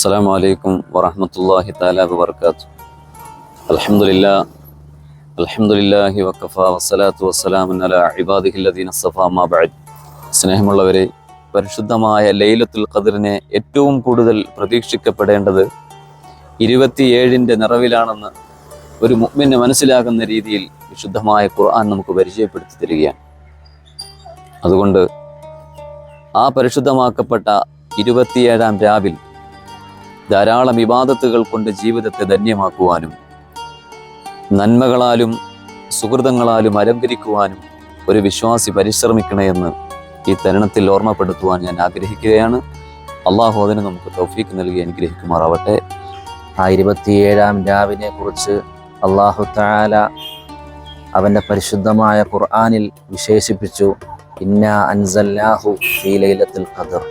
السلام عليكم ورحمة الله تعالى وبركاته. الحمد لله وكفى والصلاة والسلام على عباده الذين اصطفى ما بعد. സ്നേഹമുള്ളവരെ, പരിശുദ്ധമായ ലൈലത്തുൽ ഖദറിനെ ഏറ്റവും കൂടുതൽ പ്രതീക്ഷിക്കപ്പെടേണ്ടത് 27-ന്റെ നിറവിലാണെന്ന് ഒരു മുഅ്മിന് മനസ്സിലാകുന്ന രീതിയിൽ വിശുദ്ധമായ ഖുർആൻ നമുക്ക് പരിചയപ്പെടുത്തി തരികയാണ്. അതുകൊണ്ട് ആ പരിശുദ്ധമാക്കപ്പെട്ട 27-ാം രാവിൽ ധാരാളം ഇബാദത്തുകൾ കൊണ്ട് ജീവിതത്തെ ധന്യമാക്കുവാനും നന്മകളാലും സുഹൃതങ്ങളാലും അലങ്കരിക്കുവാനും ഒരു വിശ്വാസി പരിശ്രമിക്കണമെന്ന് ഈ തരുണത്തിൽ ഓർമ്മപ്പെടുത്തുവാൻ ഞാൻ ആഗ്രഹിക്കുകയാണ്. അള്ളാഹു അതിന് നമുക്ക് തൗഫീഖ് നൽകി അനുഗ്രഹിക്കുമാറാവട്ടെ. ആ 27-ാം രാവിനെ കുറിച്ച് അല്ലാഹു തആല അവൻ്റെ പരിശുദ്ധമായ ഖുർആനിൽ വിശേഷിപ്പിച്ചു. ഇന്നാ അൻസൽനാഹു ഫീ ലൈലത്തുൽ ഖദർ.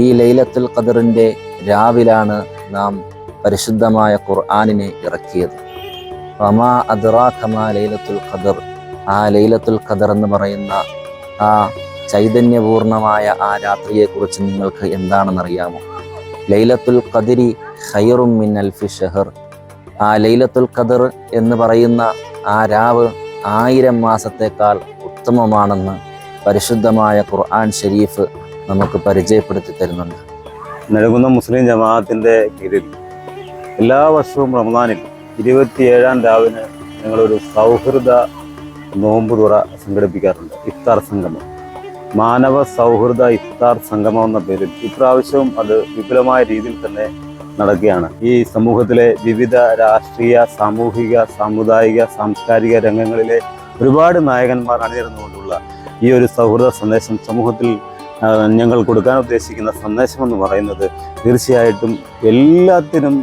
ഈ ലൈലത്തുൽ ഖദറിൻ്റെ രാവിലാണ് നാം പരിശുദ്ധമായ ഖുർആനിനെ ഇറക്കിയത്. വമാ അദ്റാക മാ ലൈലത്തുൽ ഖദർ. ആ ലൈലത്തുൽ ഖദർ എന്ന് പറയുന്ന ആ ചൈതന്യപൂർണമായ ആ രാത്രിയെക്കുറിച്ച് നിങ്ങൾക്ക് എന്താണെന്നറിയാമോ? ലൈലത്തുൽ ഖദരി ഖൈറും മിൻ അൽഫി ഷഹർ. ആ ലൈലത്തുൽ ഖദർ എന്ന് പറയുന്ന ആ രാവ് 1000 മാസത്തേക്കാൾ ഉത്തമമാണെന്ന് പരിശുദ്ധമായ ഖുർആൻ ഷരീഫ് നമുക്ക് പരിചയപ്പെടുത്തി തരുന്നുണ്ട്. നൽകുന്ന മുസ്ലിം ജമാഅത്തിൻ്റെ കീഴിൽ എല്ലാ വർഷവും റമദാനിൽ 27-ാം രാവിന് ഞങ്ങളൊരു സൗഹൃദ നോമ്പ് തുറ സംഘടിപ്പിക്കാറുണ്ട്. ഇഫ്താർ സംഗമം, മാനവ സൗഹൃദ ഇഫ്താർ സംഗമം എന്ന പേരിൽ ഇപ്രാവശ്യവും അത് വിപുലമായ രീതിയിൽ തന്നെ നടക്കുകയാണ്. ഈ സമൂഹത്തിലെ വിവിധ രാഷ്ട്രീയ, സാമൂഹിക, സാമുദായിക, സാംസ്കാരിക രംഗങ്ങളിലെ ഒരുപാട് നായകന്മാർ അണിനിരന്നുകൊണ്ടുള്ള ഈ ഒരു സൗഹൃദ സന്ദേശം സമൂഹത്തിൽ ഞങ്ങൾ കൊടുക്കാൻ ഉദ്ദേശിക്കുന്ന സന്ദേശമെന്ന് പറയുന്നത് തീർച്ചയായിട്ടും എല്ലാത്തിനും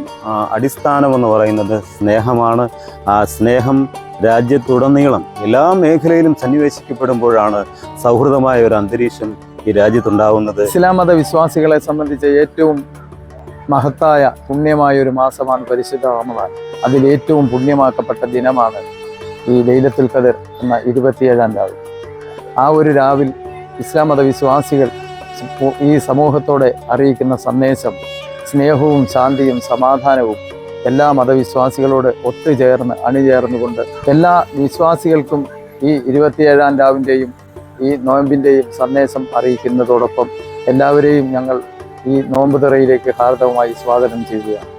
അടിസ്ഥാനമെന്ന് പറയുന്നത് സ്നേഹമാണ്. ആ സ്നേഹം രാജ്യത്തുടനീളം എല്ലാ മേഖലയിലും സന്നിവേശിക്കപ്പെടുമ്പോഴാണ് സൗഹൃദമായ ഒരു അന്തരീക്ഷം ഈ രാജ്യത്തുണ്ടാവുന്നത്. ഇസ്ലാം മത വിശ്വാസികളെ സംബന്ധിച്ച് ഏറ്റവും മഹത്തായ പുണ്യമായ ഒരു മാസമാണ് പരിശുദ്ധ റമദാൻ. അതിലേറ്റവും പുണ്യമാക്കപ്പെട്ട ദിനമാണ് ഈ ലൈലത്തുൽ ഖദർ എന്ന 27-ാം രാവിൽ. ആ ഒരു രാവിൽ ഇസ്ലാം മതവിശ്വാസികൾ ഈ സമൂഹത്തോടെ അറിയിക്കുന്ന സന്ദേശം സ്നേഹവും ശാന്തിയും സമാധാനവും എല്ലാ മതവിശ്വാസികളോട് അണിചേർന്നുകൊണ്ട് എല്ലാ വിശ്വാസികൾക്കും ഈ 27-ാം രാവിൻ്റെയും ഈ നോയമ്പിൻ്റെയും സന്ദേശം അറിയിക്കുന്നതോടൊപ്പം എല്ലാവരെയും ഞങ്ങൾ ഈ നോമ്പ് തുറയിലേക്ക് ഹാർദവമായി സ്വാഗതം ചെയ്യുകയാണ്.